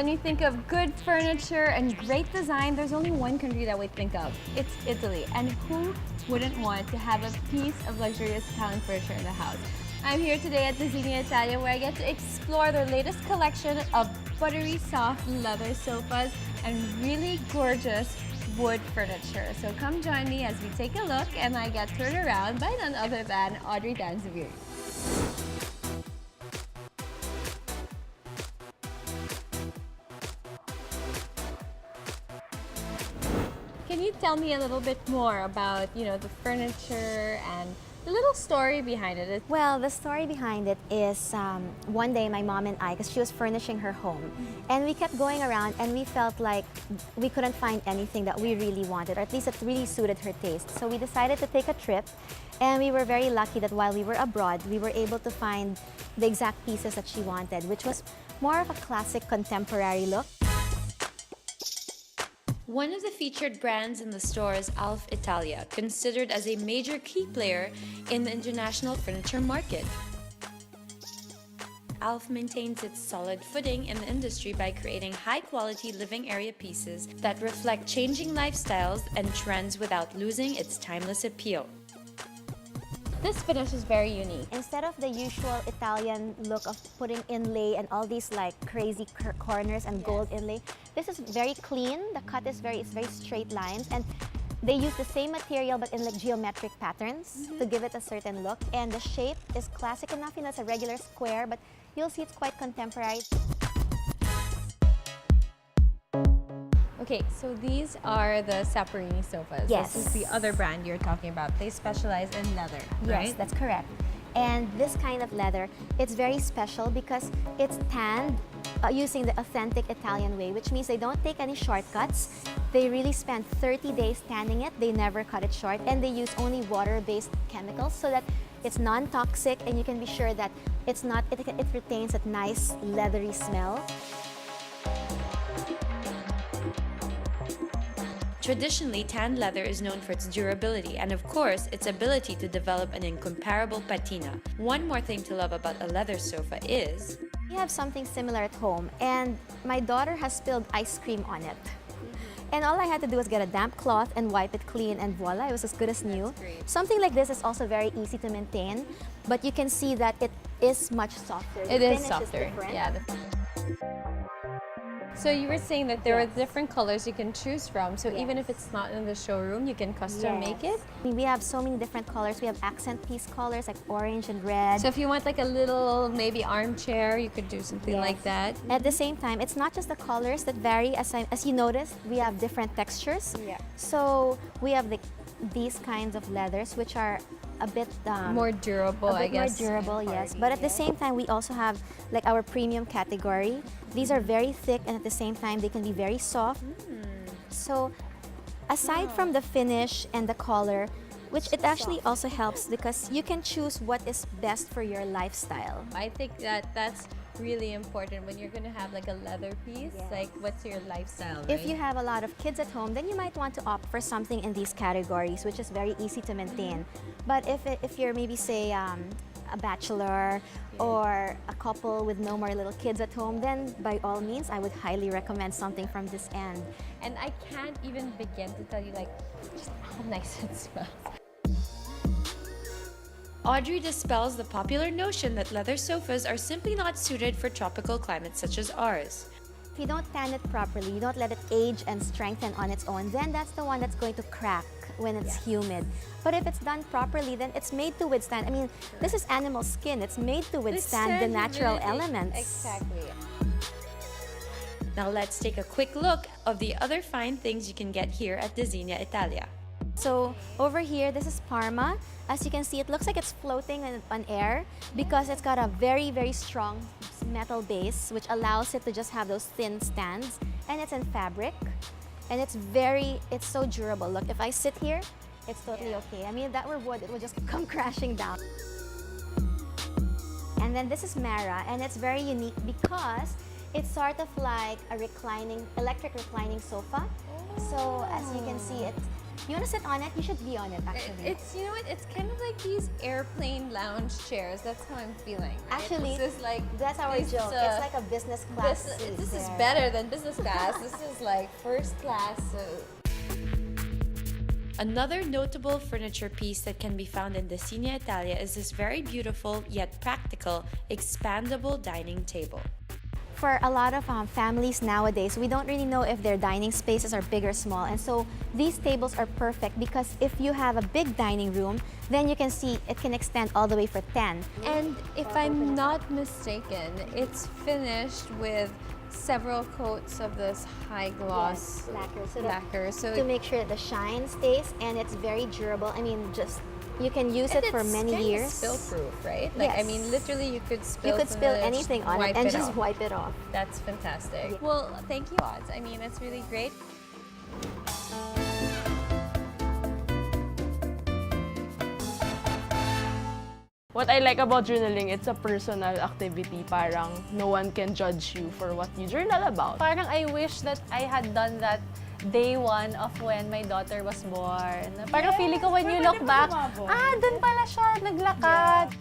when you think of good furniture and great design, there's only one country that we think of. It's Italy. And who wouldn't want to have a piece of luxurious Italian furniture in the house? I'm here today at Designa Italia where I get to explore their latest collection of buttery soft leather sofas and really gorgeous wood furniture. So come join me as we take a look and I get turned around by none other than Audrey and Zubiri. Can you tell me a little bit more about, the furniture and the little story behind it? Well, the story behind it is one day my mom and I, because she was furnishing her home, and we kept going around and we felt like we couldn't find anything that we really wanted, or at least that really suited her taste. So we decided to take a trip, and we were very lucky that while we were abroad, we were able to find the exact pieces that she wanted, which was more of a classic contemporary look. One of the featured brands in the store is Italia, considered as a major key player in the international furniture market. Maintains its solid footing in the industry by creating high-quality living area pieces that reflect changing lifestyles and trends without losing its timeless appeal. This finish is very unique. Instead of the usual Italian look of putting inlay and all these like crazy corners and gold inlay, this is very clean. The cut is very straight lines, and they use the same material but in like geometric patterns to give it a certain look. And the shape is classic enough, it's a regular square, but you'll see it's quite contemporary. Okay, so these are the Zubiri sofas. Yes. This is the other brand you're talking about. They specialize in leather, right? Yes, that's correct. And this kind of leather, it's very special because it's tanned using the authentic Italian way, which means they don't take any shortcuts. They really spend 30 days tanning it. They never cut it short, and they use only water-based chemicals so that it's non-toxic, and you can be sure that it retains that nice leathery smell. Traditionally, tanned leather is known for its durability and, of course, its ability to develop an incomparable patina. One more thing to love about a leather sofa is... We have something similar at home, and my daughter has spilled ice cream on it. And all I had to do was get a damp cloth and wipe it clean, and voila, it was as good as new. Something like this is also very easy to maintain, but you can see that it is much softer. It is softer, yeah. So you were saying that there are different colors you can choose from. So even if it's not in the showroom, you can custom make it? We have so many different colors. We have accent piece colors like orange and red. So if you want like a little maybe armchair, you could do something like that. At the same time, it's not just the colors that vary. As you noticed, we have different textures. Yeah. So we have these kinds of leathers, which are a bit more durable, I guess. More durable, yes. But at the same time, we also have like our premium category. These are very thick, and at the same time, they can be very soft. So aside from the finish and the color, which it actually also helps because you can choose what is best for your lifestyle. I think that's really important when you're going to have like a leather piece. Like, what's your lifestyle, right? If you have a lot of kids at home, then you might want to opt for something in these categories, which is very easy to maintain. But if you're maybe, say, a bachelor or a couple with no more little kids at home, then by all means, I would highly recommend something from this end. And I can't even begin to tell you like just how nice it smells. Audrey dispels the popular notion that leather sofas are simply not suited for tropical climates such as ours. If you don't tan it properly, you don't let it age and strengthen on its own, then that's the one that's going to crack when it's humid. But if it's done properly, then it's made to withstand. I mean, this is animal skin. It's made to withstand the natural elements. Exactly. Now let's take a quick look of the other fine things you can get here at Designa Italia. So over here, this is Parma. As you can see, it looks like it's floating on air because it's got a very, very strong metal base, which allows it to just have those thin stands. And it's in fabric. And it's so durable. Look, if I sit here, it's totally okay. I mean, if that were wood, it would just come crashing down. And then this is Mara, and it's very unique because it's sort of like a electric reclining sofa. So as you can see, You want to sit on it? You should be on it, actually. It's, you know what, it's kind of like these airplane lounge chairs. That's how I'm feeling. Right? Actually, this is like that's our these, joke. It's like a business class seat this is there. better than business class. This is like first class. Another notable furniture piece that can be found in Designa Italia is this very beautiful yet practical expandable dining table. For a lot of families nowadays, we don't really know if their dining spaces are big or small. And so these tables are perfect because if you have a big dining room, then you can see it can extend all the way for 10. And if I'm not mistaken, it's finished with several coats of this high gloss lacquer. So to make sure that the shine stays and it's very durable. I mean, just you can use it for many years. It's spill-proof, right? Like, I mean, literally, you could spill. You could spill anything on it and just wipe it off. That's fantastic. Yeah. Well, thank you, Odds. I mean, it's really great. What I like about journaling, it's a personal activity. Parang no one can judge you for what you journal about. Parang I wish that I had done that day one of when my daughter was born. Parang feeling ko when you look back, dun pala siya naglakad.